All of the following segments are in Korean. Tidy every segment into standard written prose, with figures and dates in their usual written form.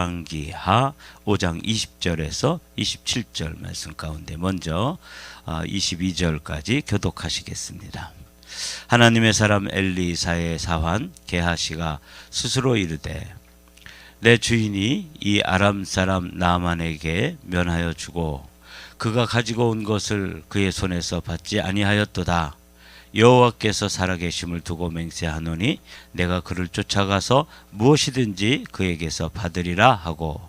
열왕기하 5장 20절에서 27절 말씀 가운데 먼저 22절까지 교독하시겠습니다. 하나님의 사람 엘리사의 사환 게하시가 스스로 이르되 내 주인이 이 아람 사람 나아만에게 면하여 주고 그가 가지고 온 것을 그의 손에서 받지 아니하였도다. 여호와께서 살아계심을 두고 맹세하노니 내가 그를 쫓아가서 무엇이든지 그에게서 받으리라 하고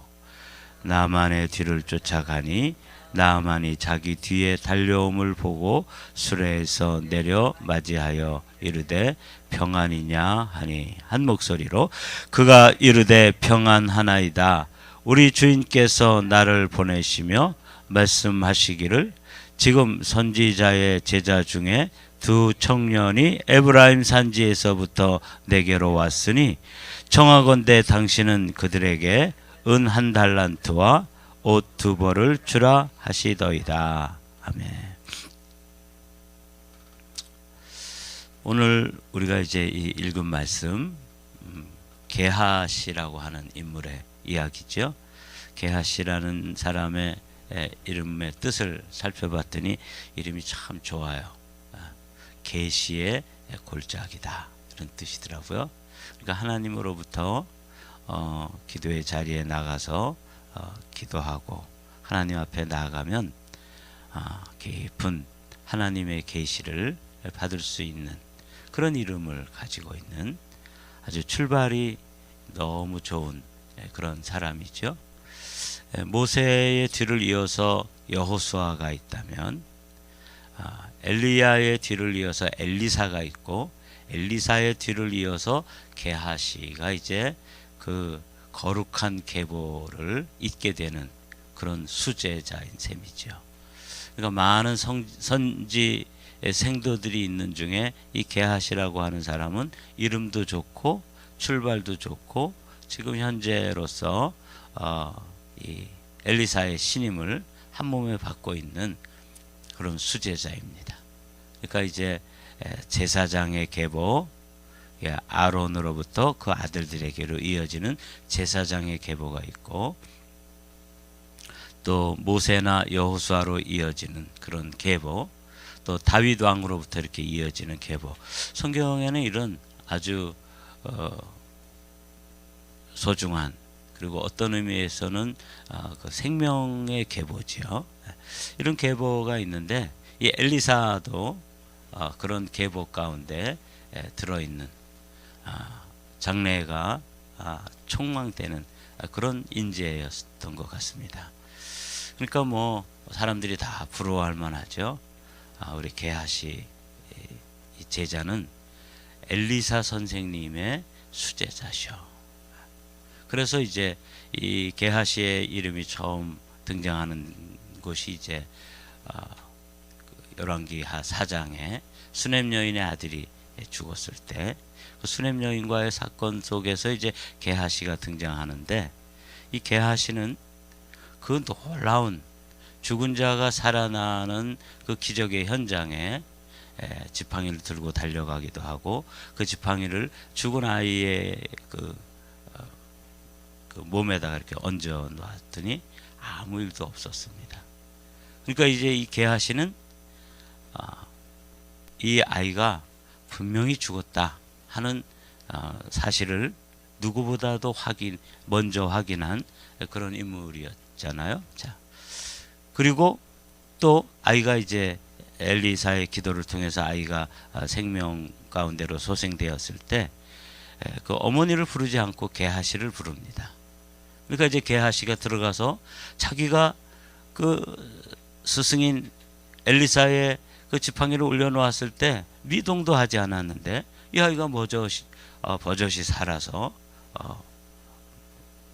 나아만의 뒤를 쫓아가니 나아만이 자기 뒤에 달려옴을 보고 수레에서 내려 맞이하여 이르되 평안이냐 하니 한 목소리로 그가 이르되 평안하나이다. 우리 주인께서 나를 보내시며 말씀하시기를 지금 선지자의 제자 중에 두 청년이 에브라임 산지에서부터 내게로 왔으니 청하건대 당신은 그들에게 은 1달란트와 옷 2벌을 주라 하시더이다. 아멘. 오늘 우리가 이제 이 읽은 말씀 게하시라고 하는 인물의 이야기죠. 게하시라는 사람의 이름의 뜻을 살펴봤더니 이름이 참 좋아요. 계시의 골짜기다 이런 뜻이더라고요. 그러니까 하나님으로부터 기도의 자리에 나가서 기도하고 하나님 앞에 나아가면 깊은 하나님의 계시를 받을 수 있는 그런 이름을 가지고 있는 아주 출발이 너무 좋은 그런 사람이죠. 모세의 뒤를 이어서 여호수아가 있다면 엘리야의 뒤를 이어서 엘리사가 있고 엘리사의 뒤를 이어서 게하시가 이제 그 거룩한 계보를 잇게 되는 그런 수제자인 셈이죠. 그러니까 많은 선지 생도들이 있는 중에 이 게하시라고 하는 사람은 이름도 좋고 출발도 좋고 지금 현재로서 이 엘리사의 신임을 한 몸에 받고 있는 그런 수제자입니다. 그러니까 이제 제사장의 계보, 아론으로부터 그 아들들에게로 이어지는 제사장의 계보가 있고 또 모세나 여호수아로 이어지는 그런 계보, 또 다윗 왕으로부터 이렇게 이어지는 계보. 성경에는 이런 아주 소중한 그리고 어떤 의미에서는 그 생명의 계보죠. 이런 계보가 있는데 이 엘리사도 그런 계보 가운데 들어있는 장래가 촉망되는 그런 인재였던 것 같습니다. 그러니까 뭐 사람들이 다 부러워할 만하죠. 우리 게하시 제자는 엘리사 선생님의 수제자셔. 그래서 이제 이 게하시의 이름이 처음 등장하는 곳이 이제 열왕기하 4장에 수넴 여인의 아들이 죽었을 때 그 수넴 여인과의 사건 속에서 이제 게하시가 등장하는데 이 게하시는 그 놀라운 죽은 자가 살아나는 그 기적의 현장에 지팡이를 들고 달려가기도 하고 그 지팡이를 죽은 아이의 그 몸에다가 이렇게 얹어 놨더니 아무 일도 없었습니다. 그러니까 이제 이 게하시는 이 아이가 분명히 죽었다 하는 사실을 누구보다도 먼저 확인한 그런 인물이었잖아요. 자, 그리고 또 아이가 이제 엘리사의 기도를 통해서 아이가 생명 가운데로 소생되었을 때 그 어머니를 부르지 않고 게하시를 부릅니다. 그러니까 이제 게하시가 들어가서 자기가 그 스승인 엘리사의 그 지팡이를 올려놓았을 때 미동도 하지 않았는데 이 아이가 버젓이 살아서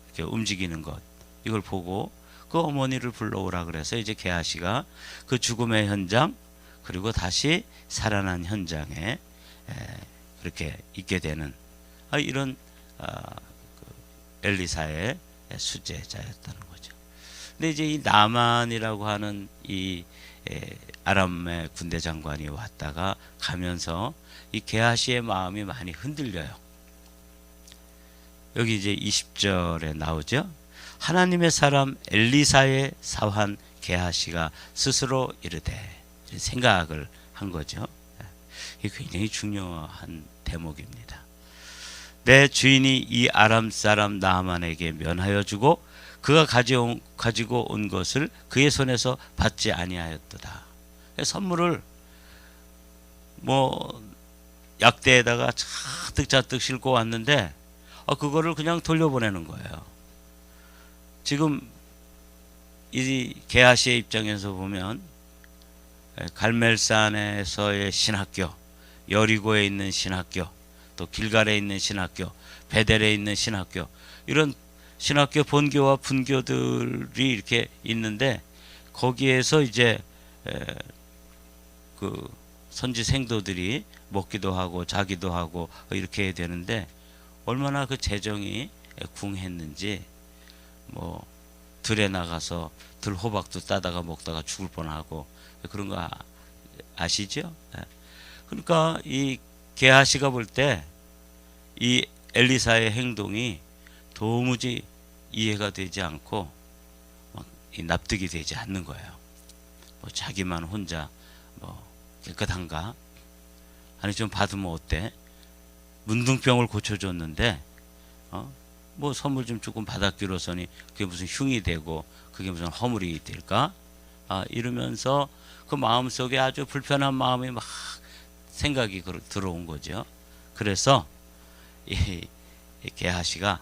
이렇게 움직이는 것 이걸 보고 그 어머니를 불러오라 그래서 이제 게하시가 그 죽음의 현장 그리고 다시 살아난 현장에 그렇게 있게 되는 이런 엘리사의 수제자였다는 거죠. 근데 이제 이 나만이라고 하는 이 아람의 군대 장관이 왔다가 가면서 이 게하시의 마음이 많이 흔들려요. 여기 이제 20절에 나오죠. 하나님의 사람 엘리사의 사환 게하시가 스스로 이르되, 생각을 한 거죠. 이게 굉장히 중요한 대목입니다. 내 주인이 이 아람 사람 나아만에게 면하여 주고 그가 가지고 온 것을 그의 손에서 받지 아니하였도다. 선물을 뭐 약대에다가 잔뜩 싣고 왔는데 그거를 그냥 돌려보내는 거예요. 지금 이 게하시의 입장에서 보면 갈멜산에서의 신학교, 여리고에 있는 신학교, 또 길갈에 있는 신학교, 베델에 있는 신학교, 이런 신학교 본교와 분교들이 이렇게 있는데 거기에서 이제 그 선지 생도들이 먹기도 하고 자기도 하고 이렇게 해야 되는데 얼마나 그 재정이 궁했는지 뭐 들에 나가서 들 호박도 따다가 먹다가 죽을 뻔하고 그런 거 아시죠? 그러니까 이 게하시가 볼 때 이 엘리사의 행동이 도무지 이해가 되지 않고 납득이 되지 않는 거예요. 뭐 자기만 혼자 뭐 깨끗한가? 아니 좀 받으면 어때? 문둥병을 고쳐줬는데 뭐 선물 좀 조금 받았기로서니 그게 무슨 흉이 되고 그게 무슨 허물이 될까? 이러면서 그 마음속에 아주 불편한 마음이 막 생각이 들어온 거죠. 그래서 이 게하시가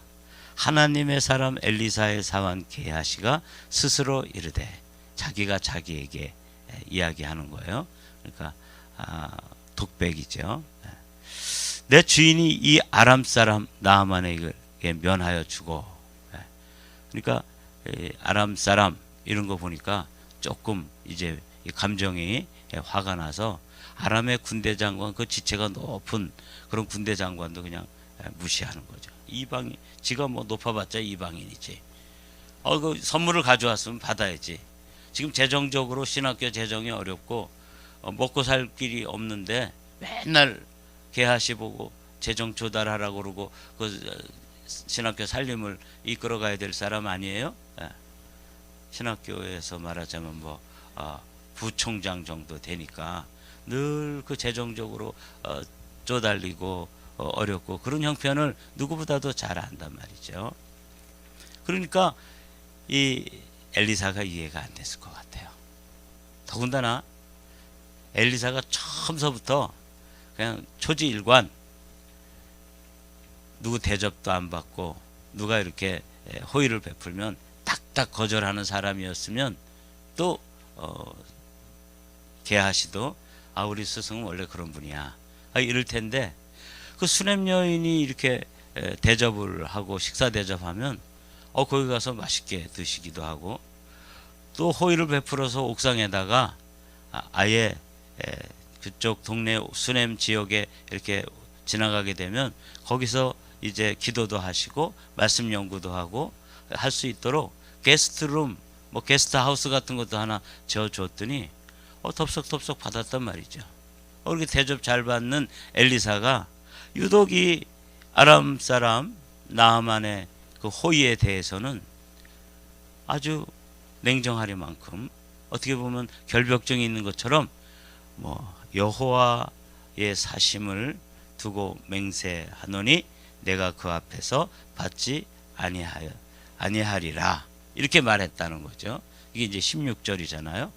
하나님의 사람 엘리사의 사환 게하시가 스스로 이르되, 자기가 자기에게 이야기하는 거예요. 그러니까 독백이죠. 내 주인이 이 아람 사람 나아만에게 면하여 주고, 그러니까 아람 사람 이런 거 보니까 조금 이제 감정이 화가 나서 아람의 군대 장관, 그 지체가 높은 그런 군대 장관도 그냥 무시하는 거죠. 이방인, 지가 뭐 높아봤자 이방인이지. 그 선물을 가져왔으면 받아야지. 지금 재정적으로 신학교 재정이 어렵고 먹고 살 길이 없는데 맨날 게하시 보고 재정 조달하라고 그러고 그 신학교 살림을 이끌어 가야 될 사람 아니에요? 신학교에서 말하자면 뭐 부총장 정도 되니까 늘 그 재정적으로 쪼달리고 어렵고 그런 형편을 누구보다도 잘 안단 말이죠. 그러니까 이 엘리사가 이해가 안 됐을 것 같아요. 더군다나 엘리사가 처음서부터 그냥 초지일관, 누구 대접도 안 받고 누가 이렇게 호의를 베풀면 딱딱 거절하는 사람이었으면 또 게하시도 우리 스승은 원래 그런 분이야 이럴 텐데, 그 수냄 여인이 이렇게 대접을 하고 식사 대접하면 거기 가서 맛있게 드시기도 하고, 또 호의를 베풀어서 옥상에다가 아예 그쪽 동네 수냄 지역에 이렇게 지나가게 되면 거기서 이제 기도도 하시고 말씀 연구도 하고 할 수 있도록 게스트룸, 뭐 게스트하우스 같은 것도 하나 지어줬더니 덥석덥석 받았단 말이죠. 그렇게 대접 잘 받는 엘리사가 유독 이 아람 사람 나아만의 그 호의에 대해서는 아주 냉정하리만큼, 어떻게 보면 결벽증이 있는 것처럼 뭐 여호와의 사심을 두고 맹세하노니 내가 그 앞에서 받지 아니하리라, 이렇게 말했다는 거죠. 이게 이제 16절이잖아요.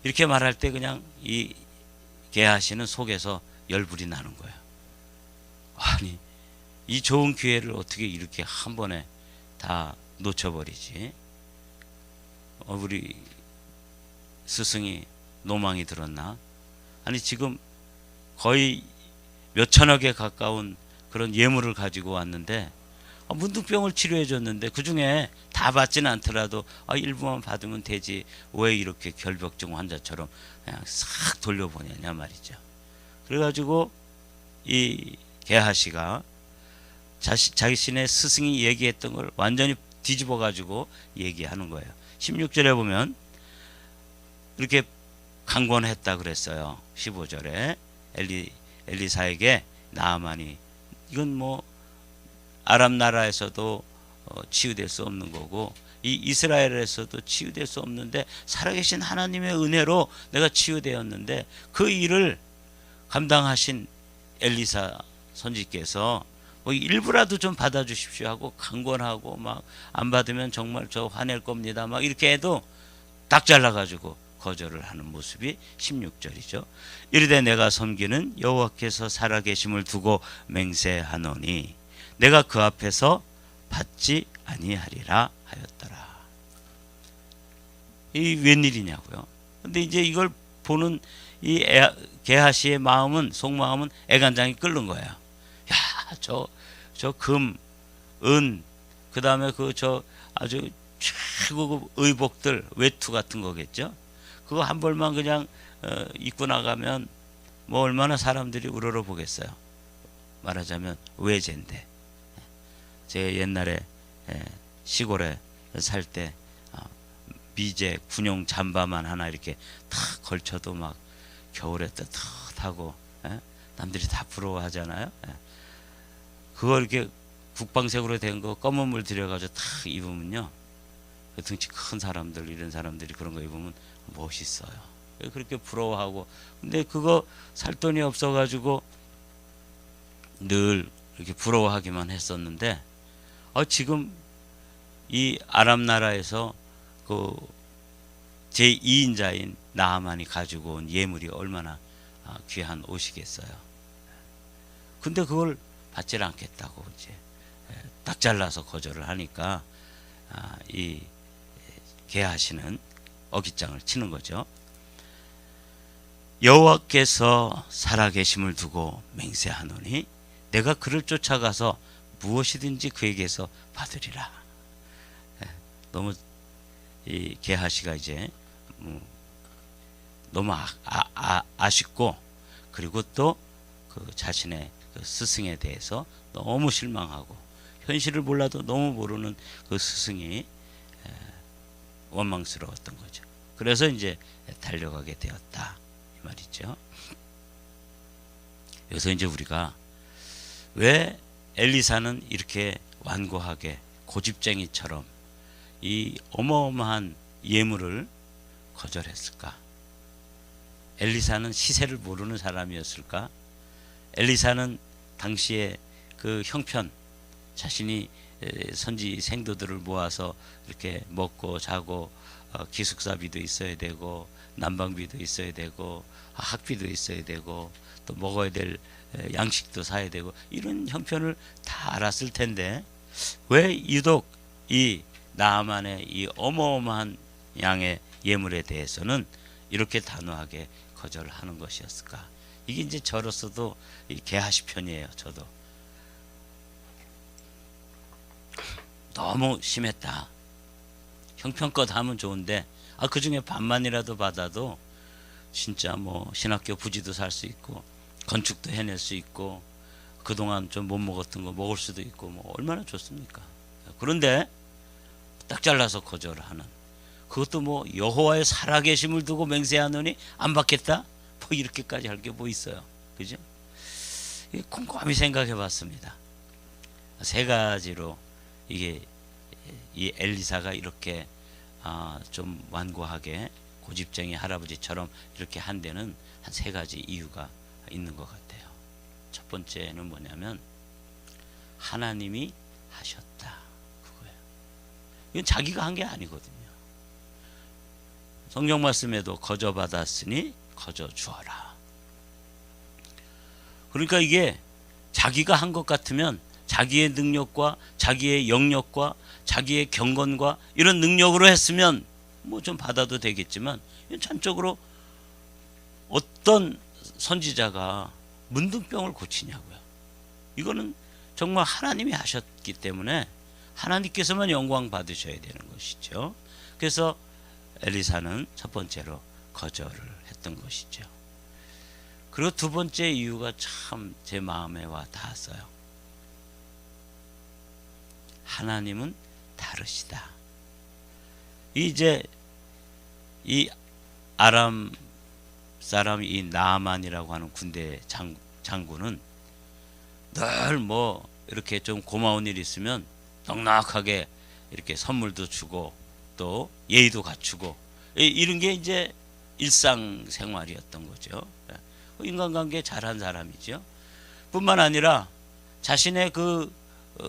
이렇게 말할 때 그냥 이 게하시는 속에서 열불이 나는 거예요. 아니 이 좋은 기회를 어떻게 이렇게 한 번에 다 놓쳐버리지? 우리 스승이 노망이 들었나? 아니 지금 거의 몇천억에 가까운 그런 예물을 가지고 왔는데 문둥병을 치료해 줬는데 그 중에 다 받지는 않더라도 일부만 받으면 되지, 왜 이렇게 결벽증 환자처럼 그냥 싹 돌려보내냐 말이죠. 그래가지고 이 게하시가 자신의 스승이 얘기했던 걸 완전히 뒤집어 가지고 얘기하는 거예요. 16절에 보면 이렇게 강권했다 그랬어요. 15절에 엘리사에게 나아만이, 이건 뭐 아람 나라에서도 치유될 수 없는 거고, 이 이스라엘에서도 치유될 수 없는데 살아계신 하나님의 은혜로 내가 치유되었는데, 그 일을 감당하신 엘리사 선지께서 뭐 일부라도 좀 받아주십시오 하고 강권하고 막 안 받으면 정말 저 화낼 겁니다 막 이렇게 해도 딱 잘라가지고 거절을 하는 모습이 16절이죠. 이르되 내가 섬기는 여호와께서 살아계심을 두고 맹세하노니 내가 그 앞에서 받지 아니하리라 하였더라. 이 웬일이냐고요. 근데 이제 이걸 보는 이 게하시의 마음은, 속마음은 애간장이 끓는 거예요. 야, 저 금, 은, 그 다음에 그 저 아주 최고급 의복들, 외투 같은 거겠죠. 그거 한 벌만 그냥 입고 나가면 뭐 얼마나 사람들이 우러러 보겠어요. 말하자면 외제인데. 제가 옛날에 시골에 살 때 미제 군용 잠바만 하나 이렇게 탁 걸쳐도 막 겨울에 따뜻하고 남들이 다 부러워하잖아요. 그거 이렇게 국방색으로 된 거 검은 물 들여가지고 탁 입으면요, 그 등치 큰 사람들, 이런 사람들이 그런 거 입으면 멋있어요. 그렇게 부러워하고. 근데 그거 살 돈이 없어가지고 늘 이렇게 부러워하기만 했었는데, 지금 이 아람 나라에서 그 제2인자인 나하만이 가지고 온 예물이 얼마나 귀한 옷이겠어요. 근데 그걸 받질 않겠다고 이제 딱 잘라서 거절을 하니까 이 게하시는 어깃장을 치는 거죠. 여호와께서 살아계심을 두고 맹세하노니 내가 그를 쫓아가서 무엇이든지 그에게서 받으리라. 너무 이 게하시가 이제 너무 아쉽고, 그리고 또 그 자신의 그 스승에 대해서 너무 실망하고, 현실을 몰라도 너무 모르는 그 스승이 원망스러웠던 거죠. 그래서 이제 달려가게 되었다 이 말이죠. 그래서 이제 우리가 왜 엘리사는 이렇게 완고하게 고집쟁이처럼 이 어마어마한 예물을 거절했을까? 엘리사는 시세를 모르는 사람이었을까? 엘리사는 당시에 그 형편, 자신이 선지 생도들을 모아서 이렇게 먹고 자고 기숙사비도 있어야 되고 난방비도 있어야 되고 학비도 있어야 되고 또 먹어야 될 양식도 사야 되고 이런 형편을 다 알았을 텐데, 왜 유독 이 나아만의 이 어마어마한 양의 예물에 대해서는 이렇게 단호하게 거절하는 것이었을까? 이게 이제 저로서도 게하시 편이에요. 저도 너무 심했다. 형편껏 하면 좋은데 그 중에 반만이라도 받아도 진짜 뭐 신학교 부지도 살 수 있고 건축도 해낼 수 있고 그동안 좀 못 먹었던 거 먹을 수도 있고 뭐 얼마나 좋습니까? 그런데 딱 잘라서 거절하는, 그것도 뭐 여호와의 살아계심을 두고 맹세하노니 안 받겠다? 뭐 이렇게까지 할 게 뭐 있어요. 그죠? 곰곰이 생각해 봤습니다. 세 가지로 이게 이 엘리사가 이렇게 좀 완고하게 고집쟁이 할아버지처럼 이렇게 한 데는 한 세 가지 이유가 있는 것 같아요. 첫 번째는 뭐냐면 하나님이 하셨다, 그거예요. 이건 자기가 한 게 아니거든요. 성경 말씀에도 거저 받았으니 거저 주어라. 그러니까 이게 자기가 한 것 같으면 자기의 능력과 자기의 영역과 자기의 경건과 이런 능력으로 했으면 뭐 좀 받아도 되겠지만, 전적으로 어떤 선지자가 문둥병을 고치냐고요. 이거는 정말 하나님이 하셨기 때문에 하나님께서만 영광 받으셔야 되는 것이죠. 그래서 엘리사는 첫 번째로 거절을 했던 것이죠. 그리고 두 번째 이유가 참 제 마음에 와 닿았어요. 하나님은 다르시다. 이제 이 아람 사람 이 나아만이라고 하는 군대 장군은 늘 뭐 이렇게 좀 고마운 일 있으면 넉넉하게 이렇게 선물도 주고 또 예의도 갖추고 이런 게 이제 일상생활이었던 거죠. 인간관계 잘한 사람이죠. 뿐만 아니라 자신의 그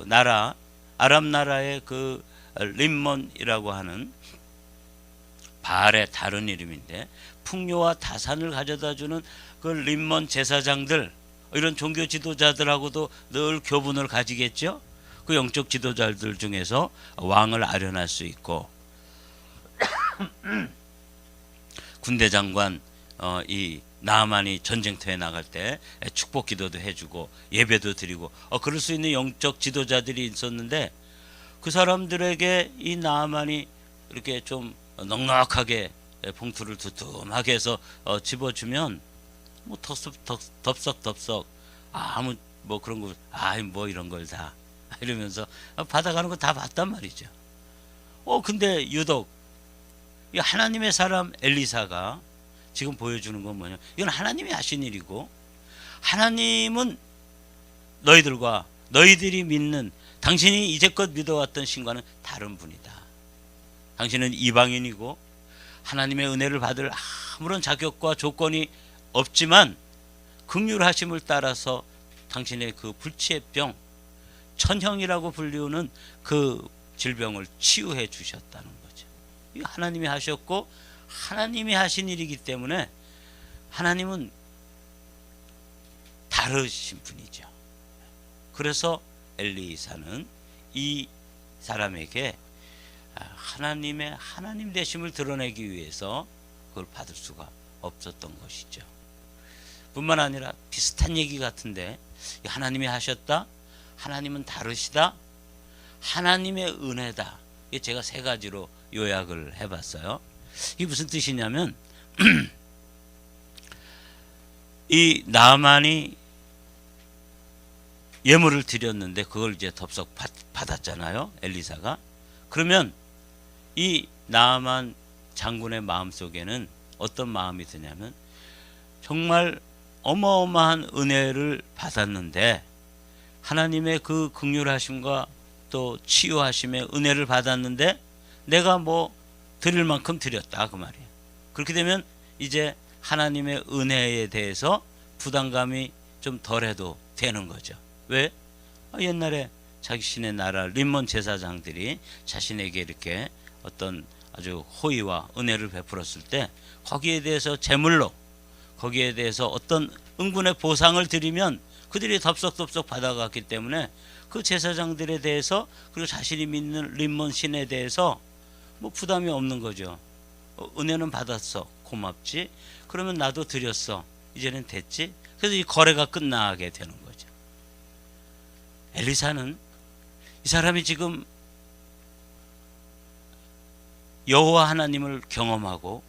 나라 아랍 나라의 그 림몬이라고 하는 바알의 다른 이름인데 풍요와 다산을 가져다주는 그 림몬 제사장들 이런 종교 지도자들하고도 늘 교분을 가지겠죠. 그 영적 지도자들 중에서 왕을 아련할 수 있고 군대 장관 이 나아만이 전쟁터에 나갈 때 축복 기도도 해주고 예배도 드리고 그럴 수 있는 영적 지도자들이 있었는데 그 사람들에게 이 나아만이 이렇게 좀 넉넉하게 봉투를 두툼하게 해서 집어주면 뭐 덥석덥석 아무 뭐 그런 거 뭐 이런 걸 다 이러면서 받아가는 거 다 봤단 말이죠. 근데 유독 이 하나님의 사람 엘리사가 지금 보여주는 건 뭐냐? 이건 하나님이 하신 일이고 하나님은 너희들과 너희들이 믿는 당신이 이제껏 믿어왔던 신과는 다른 분이다. 당신은 이방인이고 하나님의 은혜를 받을 아무런 자격과 조건이 없지만 긍휼하심을 따라서 당신의 그 불치의 병 천형이라고 불리우는 그 질병을 치유해 주셨다는 거죠. 이거 하나님이 하셨고 하나님이 하신 일이기 때문에 하나님은 다르신 분이죠. 그래서 엘리사는 이 사람에게 하나님의 하나님 되심을 드러내기 위해서 그걸 받을 수가 없었던 것이죠. 뿐만 아니라 비슷한 얘기 같은데 하나님이 하셨다, 하나님은 다르시다, 하나님의 은혜다. 이게 제가 세 가지로 요약을 해봤어요. 이게 무슨 뜻이냐면 이 나아만이 예물을 드렸는데 그걸 이제 덥석 받았잖아요, 엘리사가. 그러면 이 나아만 장군의 마음속에는 어떤 마음이 드냐면 정말 어마어마한 은혜를 받았는데 하나님의 그 긍휼하심과 또 치유하심의 은혜를 받았는데 내가 뭐 드릴 만큼 드렸다 그 말이에요. 그렇게 되면 이제 하나님의 은혜에 대해서 부담감이 좀 덜해도 되는 거죠. 왜? 옛날에 자신의 나라 림몬 제사장들이 자신에게 이렇게 어떤 아주 호의와 은혜를 베풀었을 때 거기에 대해서 제물로 거기에 대해서 어떤 응분의 보상을 드리면 그들이 덥석덥석 받아갔기 때문에 그 제사장들에 대해서 그리고 자신이 믿는 림몬 신에 대해서 뭐 부담이 없는 거죠. 은혜는 받았어, 고맙지. 그러면 나도 드렸어, 이제는 됐지. 그래서 이 거래가 끝나게 되는 거죠. 엘리사는 이 사람이 지금 여호와 하나님을 경험하고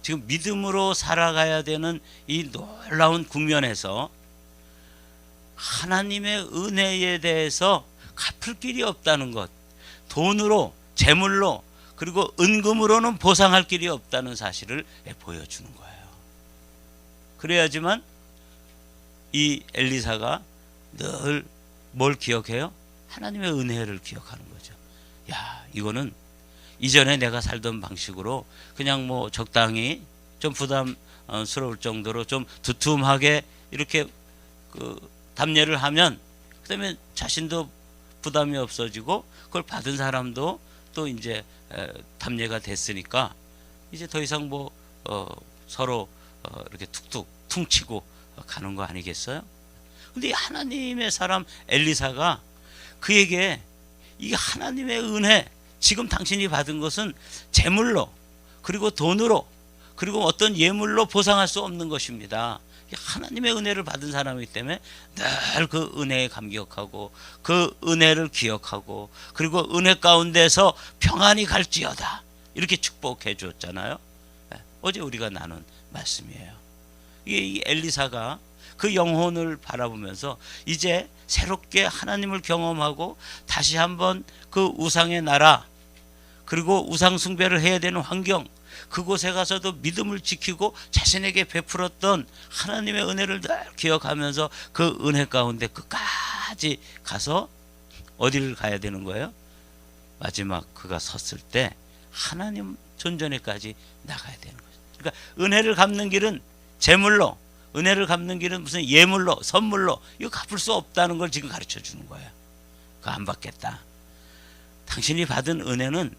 지금 믿음으로 살아가야 되는 이 놀라운 국면에서 하나님의 은혜에 대해서 갚을 길이 없다는 것, 돈으로 재물로 그리고 은금으로는 보상할 길이 없다는 사실을 보여주는 거예요. 그래야지만 이 엘리사가 늘 뭘 기억해요? 하나님의 은혜를 기억하는 거죠. 야, 이거는 이전에 내가 살던 방식으로 그냥 뭐 적당히 좀 부담스러울 정도로 좀 두툼하게 이렇게 그 답례를 하면 그다음에 자신도 부담이 없어지고 그걸 받은 사람도 또 이제 답례가 됐으니까 이제 더 이상 뭐 서로 이렇게 툭툭 퉁치고 가는 거 아니겠어요? 근데 하나님의 사람 엘리사가 그에게 이 하나님의 은혜, 지금 당신이 받은 것은 재물로 그리고 돈으로 그리고 어떤 예물로 보상할 수 없는 것입니다. 하나님의 은혜를 받은 사람이기 때문에 늘 그 은혜에 감격하고 그 은혜를 기억하고 그리고 은혜 가운데서 평안이 갈지어다 이렇게 축복해 주었잖아요. 어제 우리가 나눈 말씀이에요. 이 엘리사가 그 영혼을 바라보면서 이제 새롭게 하나님을 경험하고 다시 한번 그 우상의 나라 그리고 우상 숭배를 해야 되는 환경, 그곳에 가서도 믿음을 지키고 자신에게 베풀었던 하나님의 은혜를 늘 기억하면서 그 은혜 가운데 끝까지 가서 어디를 가야 되는 거예요? 마지막 그가 섰을 때 하나님 존전에까지 나가야 되는 거죠. 그러니까 은혜를 갚는 길은 재물로, 은혜를 갚는 길은 무슨 예물로, 선물로 이거 갚을 수 없다는 걸 지금 가르쳐 주는 거예요. 그거 안 받겠다. 당신이 받은 은혜는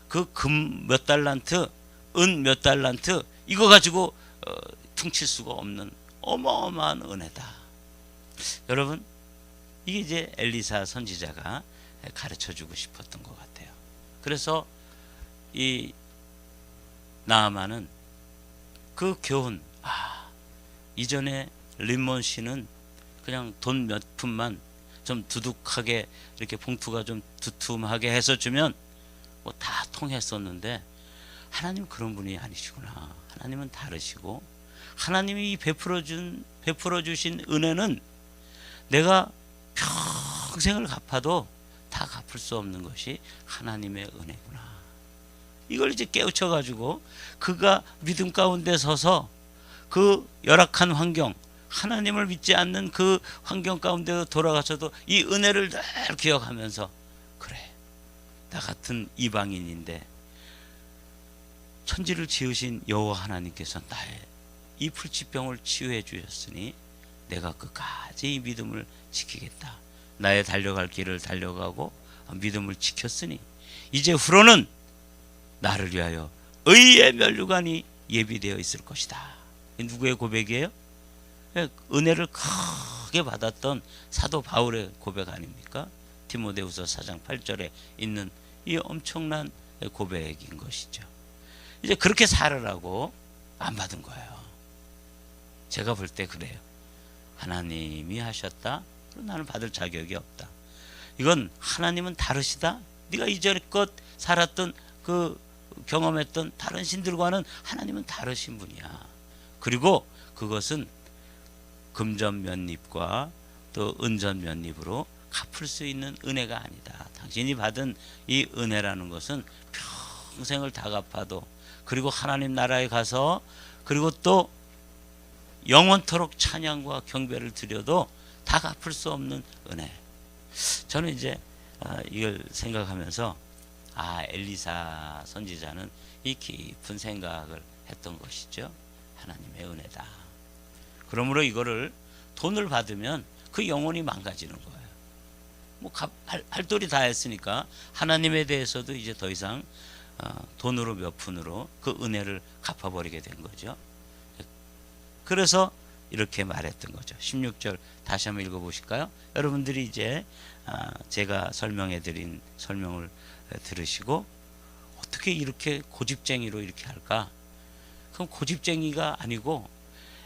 그 금 몇 달란트, 은 몇 달란트 이거 가지고 퉁칠 수가 없는 어마어마한 은혜다. 여러분, 이게 이제 엘리사 선지자가 가르쳐 주고 싶었던 것 같아요. 그래서 이 나아만은 그 교훈, 이전에 림몬 씨는 그냥 돈 몇 푼만 좀 두둑하게 이렇게 봉투가 좀 두툼하게 해서 주면 뭐 다 통했었는데 하나님 그런 분이 아니시구나. 하나님은 다르시고 하나님이 베풀어 주신 은혜는 내가 평생을 갚아도 다 갚을 수 없는 것이 하나님의 은혜구나. 이걸 이제 깨우쳐 가지고 그가 믿음 가운데 서서 그 열악한 환경, 하나님을 믿지 않는 그 환경 가운데 돌아가서도 이 은혜를 늘 기억하면서, 그래, 나 같은 이방인인데 천지를 지으신 여호와 하나님께서 나의 이 불치병을 치유해 주셨으니 내가 끝까지 이 믿음을 지키겠다. 나의 달려갈 길을 달려가고 믿음을 지켰으니 이제 후로는 나를 위하여 의의 면류관이 예비되어 있을 것이다. 누구의 고백이에요? 은혜를 크게 받았던 사도 바울의 고백 아닙니까? 디모데후서 4장 8절에 있는 이 엄청난 고백인 것이죠. 이제 그렇게 살으라고 안 받은 거예요. 제가 볼 때 그래요. 하나님이 하셨다. 나는 받을 자격이 없다. 이건 하나님은 다르시다. 네가 이전껏 살았던 그 경험했던 다른 신들과는 하나님은 다르신 분이야. 그리고 그것은 금전 면입과 또 은전 면입으로 갚을 수 있는 은혜가 아니다. 당신이 받은 이 은혜라는 것은 평생을 다 갚아도, 그리고 하나님 나라에 가서, 그리고 또 영원토록 찬양과 경배를 드려도 다 갚을 수 없는 은혜. 저는 이제 이걸 생각하면서 엘리사 선지자는 이 깊은 생각을 했던 것이죠. 하나님의 은혜다. 그러므로 이거를 돈을 받으면 그 영혼이 망가지는 거예요. 뭐 할 도리 다 했으니까 하나님에 대해서도 이제 더 이상 돈으로 몇 푼으로 그 은혜를 갚아버리게 된 거죠. 그래서 이렇게 말했던 거죠. 16절 다시 한번 읽어보실까요? 여러분들이 이제 제가 설명해드린 설명을 들으시고 어떻게 이렇게 고집쟁이로 이렇게 할까? 그럼 고집쟁이가 아니고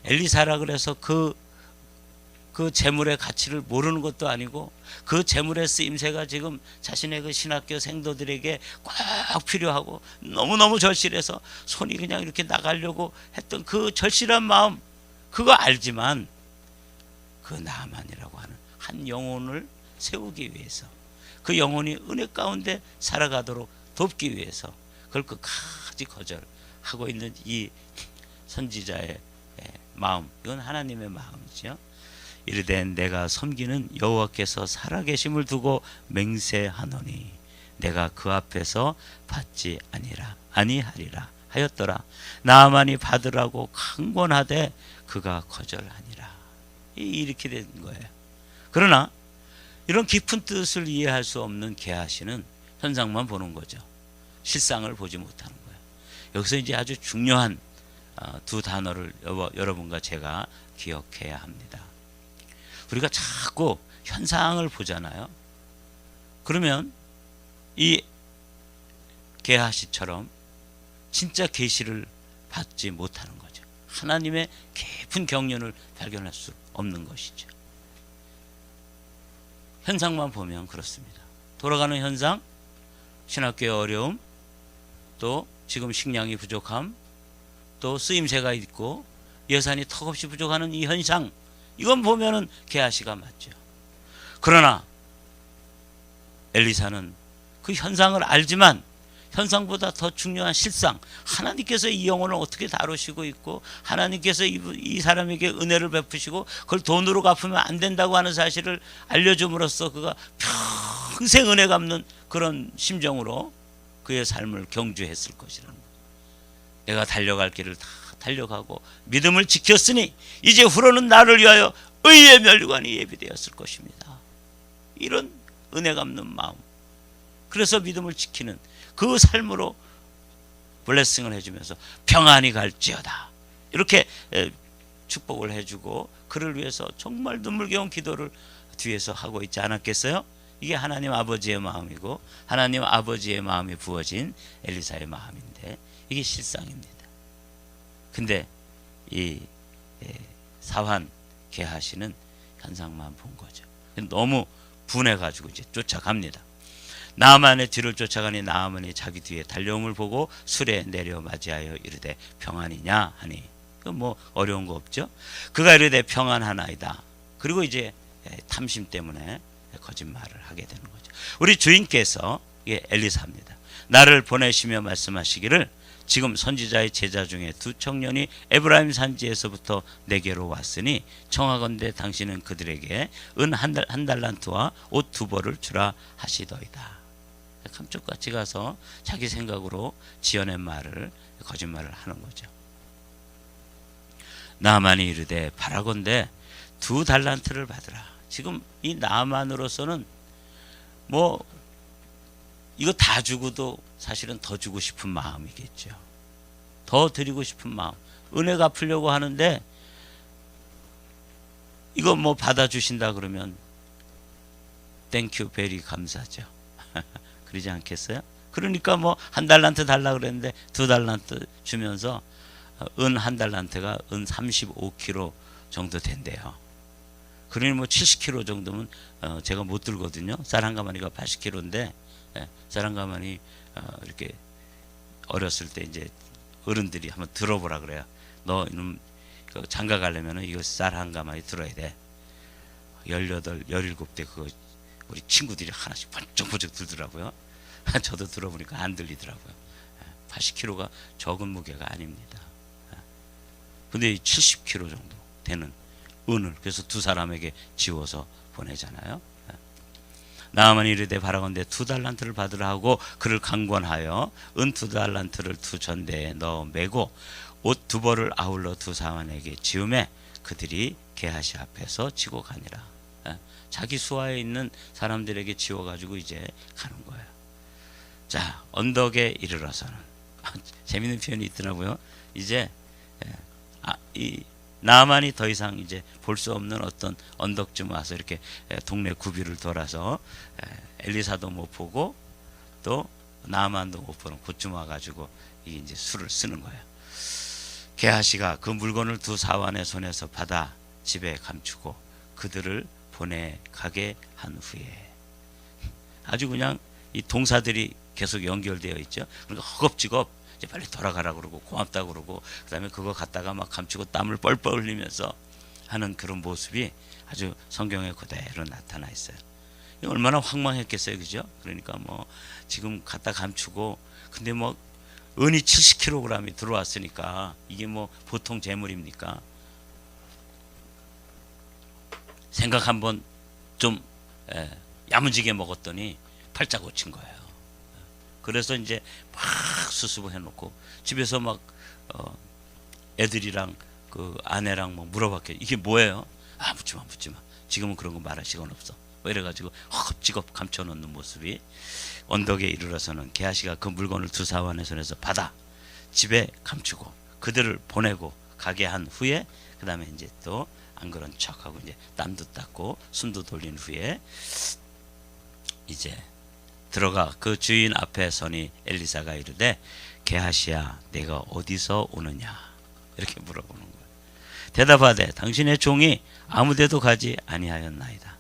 엘리사라 그래서 그 재물의 가치를 모르는 것도 아니고 그 재물의 쓰임새가 지금 자신의 그 신학교 생도들에게 꼭 필요하고 너무너무 절실해서 손이 그냥 이렇게 나가려고 했던 그 절실한 마음, 그거 알지만 그 나아만이라고 하는 한 영혼을 세우기 위해서, 그 영혼이 은혜 가운데 살아가도록 돕기 위해서 그걸 끝까지 거절하고 있는 이 선지자의 마음, 이건 하나님의 마음이죠. 이르되 내가 섬기는 여호와께서 살아계심을 두고 맹세하노니 내가 그 앞에서 받지 아니하리라 하였더라. 나아만이 받으라고 강권하되 그가 거절하니라. 이렇게 된 거예요. 그러나 이런 깊은 뜻을 이해할 수 없는 게하시는 현상만 보는 거죠. 실상을 보지 못하는 거예요. 여기서 이제 아주 중요한 두 단어를 여러분과 제가 기억해야 합니다. 우리가 자꾸 현상을 보잖아요. 그러면 이 게하시처럼 진짜 계시를 받지 못하는 거죠. 하나님의 깊은 경륜을 발견할 수 없는 것이죠. 현상만 보면 그렇습니다. 돌아가는 현상, 신학교의 어려움, 또 지금 식량이 부족함, 또 쓰임새가 있고 예산이 턱없이 부족하는 이 현상, 이건 보면은 게하시가 맞죠. 그러나 엘리사는 그 현상을 알지만 현상보다 더 중요한 실상, 하나님께서 이 영혼을 어떻게 다루시고 있고 하나님께서 이 사람에게 은혜를 베푸시고 그걸 돈으로 갚으면 안 된다고 하는 사실을 알려줌으로써 그가 평생 은혜 갚는 그런 심정으로 그의 삶을 경주했을 것이라는 거예요. 내가 달려갈 길을 다 달려가고 믿음을 지켰으니 이제 후로는 나를 위하여 의의 멸관이 예비되었을 것입니다. 이런 은혜 갚는 마음, 그래서 믿음을 지키는 그 삶으로 블레싱을 해주면서 평안히 갈지어다 이렇게 축복을 해주고 그를 위해서 정말 눈물겨운 기도를 뒤에서 하고 있지 않았겠어요? 이게 하나님 아버지의 마음이고 하나님 아버지의 마음이 부어진 엘리사의 마음인데 이게 실상입니다. 근데 이 사환 게하시는 현상만 본 거죠. 너무 분해가지고 이제 쫓아갑니다. 나아만의 뒤를 쫓아가니 나아만이 자기 뒤에 달려옴을 보고 술에 내려 맞이하여 이르되 평안이냐 하니 그 뭐 어려운 거 없죠. 그가 이르되 평안하나이다. 그리고 이제 탐심 때문에 거짓말을 하게 되는 거죠. 우리 주인께서 이게 엘리사입니다. 나를 보내시며 말씀하시기를 지금 선지자의 제자 중에 두 청년이 에브라임 산지에서부터 내게로 왔으니 청하건대 당신은 그들에게 은 한 달란트와 옷 두 벌을 주라 하시더이다. 감쪽같이 가서 자기 생각으로 지어낸 말을 거짓말을 하는 거죠. 나아만이 이르되 바라건대 두 달란트를 받으라. 지금 이 나아만으로서는 뭐 이거 다 주고도 사실은 더 주고 싶은 마음이겠죠. 더 드리고 싶은 마음, 은혜 갚으려고 하는데 이거 뭐 받아주신다 그러면 땡큐 베리 감사죠. 그러지 않겠어요? 그러니까 뭐 한 달란트 달라 그랬는데 두 달란트 주면서 은 한 달란트가 은 35kg 정도 된대요. 그러니 뭐 70kg 정도면 제가 못 들거든요. 쌀 한 가마니가 80kg인데 쌀 한 가마니 이렇게 어렸을 때 이제 어른들이 한번 들어보라 그래요. 너 이놈 장가 가려면 이거 쌀 한 가마니 들어야 돼. 18, 17대 그거 우리 친구들이 하나씩 번쩍번쩍 들더라고요. 저도 들어보니까 안 들리더라고요. 80kg가 적은 무게가 아닙니다. 근데 70kg 정도 되는 은을 그래서 두 사람에게 지워서 보내잖아요. 나아만이 이르되 바라건대 두 달란트를 받으라 하고 그를 강권하여 은 두 달란트를 두 전대에 넣어 매고 옷 두 벌을 아울러 두 사환에게 지음에 그들이 게하시 앞에서 지고 가니라. 자기 수하에 있는 사람들에게 지워가지고 이제 가는 거예요. 자, 언덕에 이르러서는 재밌는 표현이 있더라고요. 이제 이 나아만이 더 이상 이제 볼 수 없는 어떤 언덕쯤 와서 이렇게 동네 구비를 돌아서 엘리사도 못 보고 또 나아만도 못 보는 그쯤 와가지고 이게 이제 술을 쓰는 거예요. 게하시가 그 물건을 두 사환의 손에서 받아 집에 감추고 그들을 보내가게 한 후에 아주 그냥 이 동사들이 계속 연결되어 있죠. 그러니까 허겁지겁 이제 빨리 돌아가라 그러고 고맙다 그러고 그다음에 그거 갖다가 막 감추고 땀을 뻘뻘 흘리면서 하는 그런 모습이 아주 성경에 그대로 나타나 있어요. 얼마나 황망했겠어요, 그죠? 그러니까 뭐 지금 갖다 감추고 근데 뭐 은이 70kg이 들어왔으니까 이게 뭐 보통 재물입니까? 생각 한번 좀 야무지게 먹었더니 팔자 고친 거예요. 그래서 이제 막 수습을 해놓고 집에서 막 애들이랑 그 아내랑 뭐 물어봤겠죠. 이게 뭐예요? 아 묻지마. 지금은 그런 거 말할 시간 없어. 뭐 이래가지고 허겁지겁 감춰놓는 모습이 언덕에 이르러서는 게하시가 그 물건을 두 사환의 손에서 받아 집에 감추고 그들을 보내고 가게 한 후에 그 다음에 이제 또 안 그런 척하고 이제 땀도 닦고 숨도 돌린 후에 이제 들어가 그 주인 앞에 서니 엘리사가 이르되 게하시야 내가 어디서 오느냐 이렇게 물어보는 거예요. 대답하되 당신의 종이 아무데도 가지 아니하였나이다.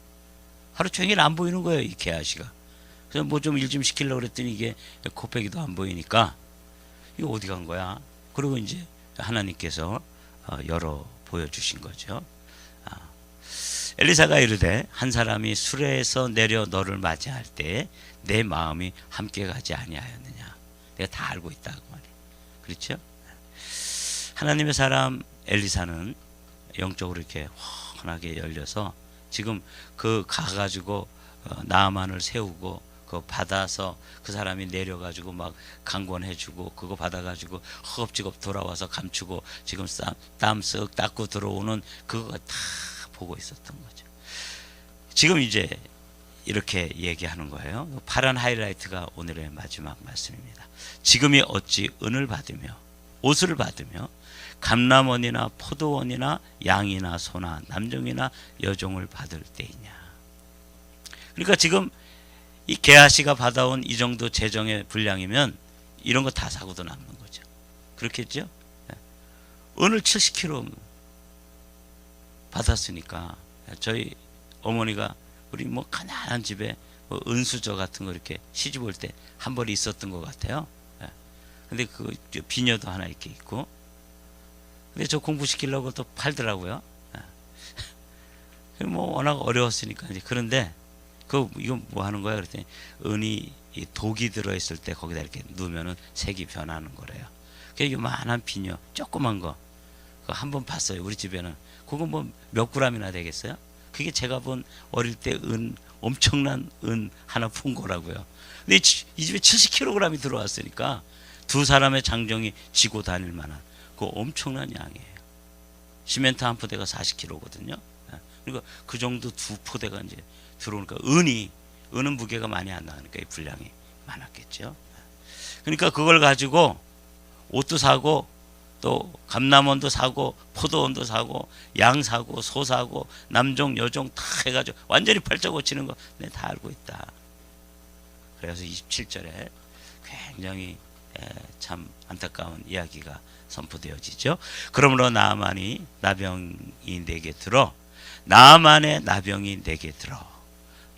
하루 종일 안 보이는 거예요, 이 게하시가. 그래서 뭐 좀 일 좀 시키려고 그랬더니 이게 코빼기도 안 보이니까 이거 어디 간 거야? 그리고 이제 하나님께서 열어 보여주신 거죠. 엘리사가 이르되 한 사람이 수레에서 내려 너를 맞이할 때 내 마음이 함께 가지 아니하였느냐. 내가 다 알고 있다 그 말이에요. 그렇죠? 하나님의 사람 엘리사는 영적으로 이렇게 환하게 열려서 지금 그 가가지고 나아만을 세우고 그거 받아서 그 사람이 내려가지고 막 강권해주고 그거 받아가지고 허겁지겁 돌아와서 감추고 지금 땀 쓱 닦고 들어오는 그거 다 보고 있었던 거죠. 지금 이제 이렇게 얘기하는 거예요. 파란 하이라이트가 오늘의 마지막 말씀입니다. 지금이 어찌 은을 받으며 옷을 받으며 감람원이나 포도원이나 양이나 소나 남종이나 여종을 받을 때이냐. 그러니까 지금 이 게하시가 받아온 이 정도 재정의 분량이면 이런 거 다 사고도 남는 거죠. 그렇겠죠? 은을 70kg 받았으니까 저희 어머니가 우리 뭐 가난한 집에 뭐 은수저 같은 거 이렇게 시집 올 때 한 벌이 있었던 것 같아요. 근데 그 비녀도 하나 이렇게 있고, 근데 저 공부시키려고 또 팔더라고요. 뭐 워낙 어려웠으니까 이제. 그런데 그 이거 뭐 하는 거야 그랬더니 은이 독이 들어있을 때 거기다 이렇게 넣으면은 색이 변하는 거래요. 그게 요만한 비녀 조그만 거 그거 한번 봤어요. 우리 집에는 그거 뭐 몇 그램이나 되겠어요? 그게 제가 본 어릴 때 은 엄청난 은 하나 푼 거라고요. 근데 이 집에 70kg이 들어왔으니까 두 사람의 장정이 지고 다닐 만한 그 엄청난 양이에요. 시멘트 한 포대가 40kg거든요. 그러니까 그 정도 두 포대가 이제 들어오니까 은은 무게가 많이 안 나가니까 이 분량이 많았겠죠. 그러니까 그걸 가지고 옷도 사고 또 감람원도 사고 포도원도 사고 양 사고 소 사고 남종 여종 다 해가지고 완전히 팔자 고치는 거 내가 다 알고 있다. 그래서 27절에 굉장히 참 안타까운 이야기가 선포되어지죠. 그러므로 나아만이 나병이 내게 들어 나아만의 나병이 내게 들어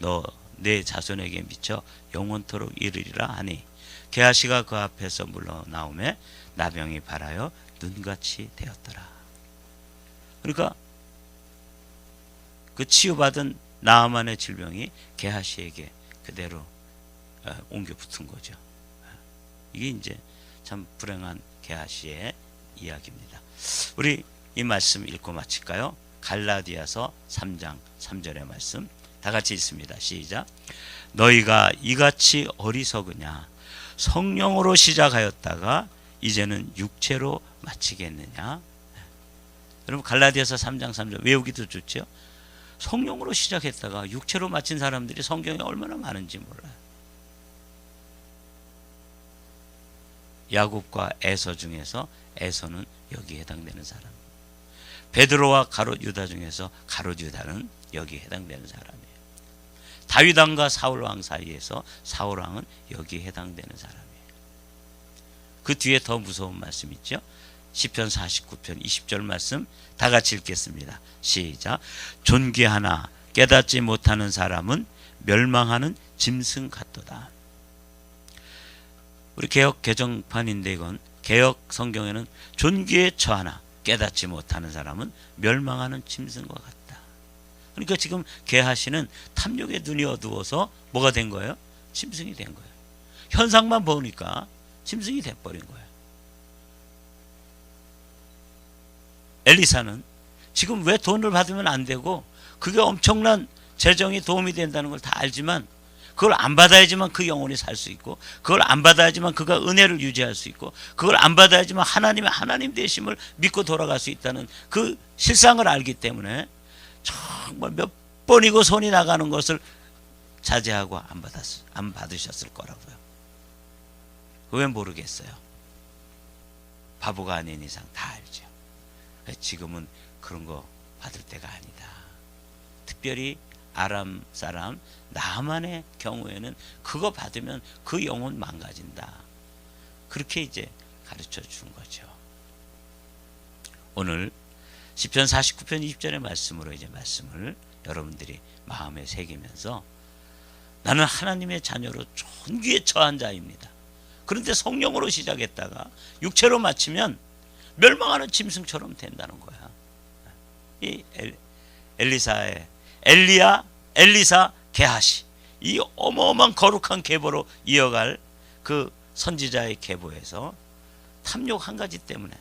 너 내 자손에게 미쳐 영원토록 이르리라 하니 게하시가 그 앞에서 물러나오매 나병이 발하여 눈같이 되었더라. 그러니까 그 치유받은 나아만의 질병이 게하시에게 그대로 옮겨 붙은 거죠. 이게 이제 참 불행한 게하시의 이야기입니다. 우리 이 말씀 읽고 마칠까요? 갈라디아서 3장 3절의 말씀 다 같이 읽습니다. 시작. 너희가 이같이 어리석으냐 성령으로 시작하였다가 이제는 육체로 마치겠느냐. 여러분 갈라디아서 3장 3절 외우기도 좋죠. 성령으로 시작했다가 육체로 마친 사람들이 성경에 얼마나 많은지 몰라요. 야곱과 에서 중에서 에서는 여기에 해당되는 사람, 베드로와 가롯 유다 중에서 가롯 유다는 여기에 해당되는 사람이에요. 다윗 왕과 사울 왕 사이에서 사울 왕은 여기에 해당되는 사람이에요. 그 뒤에 더 무서운 말씀 있죠. 시편 49편 20절 말씀 다 같이 읽겠습니다. 시작. 존귀하나 깨닫지 못하는 사람은 멸망하는 짐승 같도다. 우리 개역 개정판인데 이건 개역 성경에는 존귀에 처하나 깨닫지 못하는 사람은 멸망하는 짐승과 같다. 그러니까 지금 게하시는 탐욕의 눈이 어두워서 뭐가 된 거예요? 짐승이 된 거예요. 현상만 보니까 짐승이 돼버린 거예요. 엘리사는 지금 왜 돈을 받으면 안 되고 그게 엄청난 재정이 도움이 된다는 걸 다 알지만 그걸 안 받아야지만 그 영혼이 살 수 있고 그걸 안 받아야지만 그가 은혜를 유지할 수 있고 그걸 안 받아야지만 하나님의 하나님 되심을 믿고 돌아갈 수 있다는 그 실상을 알기 때문에 정말 몇 번이고 손이 나가는 것을 자제하고 안 받으셨을 거라고요. 왜 모르겠어요? 바보가 아닌 이상 다 알죠. 지금은 그런 거 받을 때가 아니다. 특별히 아람 사람 나만의 경우에는 그거 받으면 그 영혼 망가진다. 그렇게 이제 가르쳐 준 거죠. 오늘 시편 49편 20절의 말씀으로 이제 말씀을 여러분들이 마음에 새기면서 나는 하나님의 자녀로 존귀에 처한 자입니다. 그런데 성령으로 시작했다가 육체로 마치면 멸망하는 짐승처럼 된다는 거야. 이 엘리사, 게하시 이 어마어마한 거룩한 계보로 이어갈 그 선지자의 계보에서 탐욕 한 가지 때문에,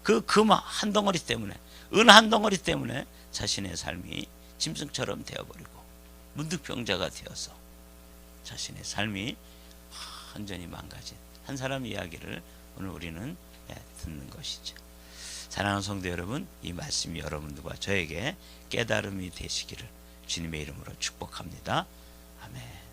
그 금 한 덩어리 때문에, 은 한 덩어리 때문에 자신의 삶이 짐승처럼 되어버리고 문득병자가 되어서 자신의 삶이 완전히 망가진 한 사람 이야기를 오늘 우리는 듣는 것이죠. 사랑하는 성도 여러분, 이 말씀이 여러분들과 저에게 깨달음이 되시기를 주님의 이름으로 축복합니다. 아멘.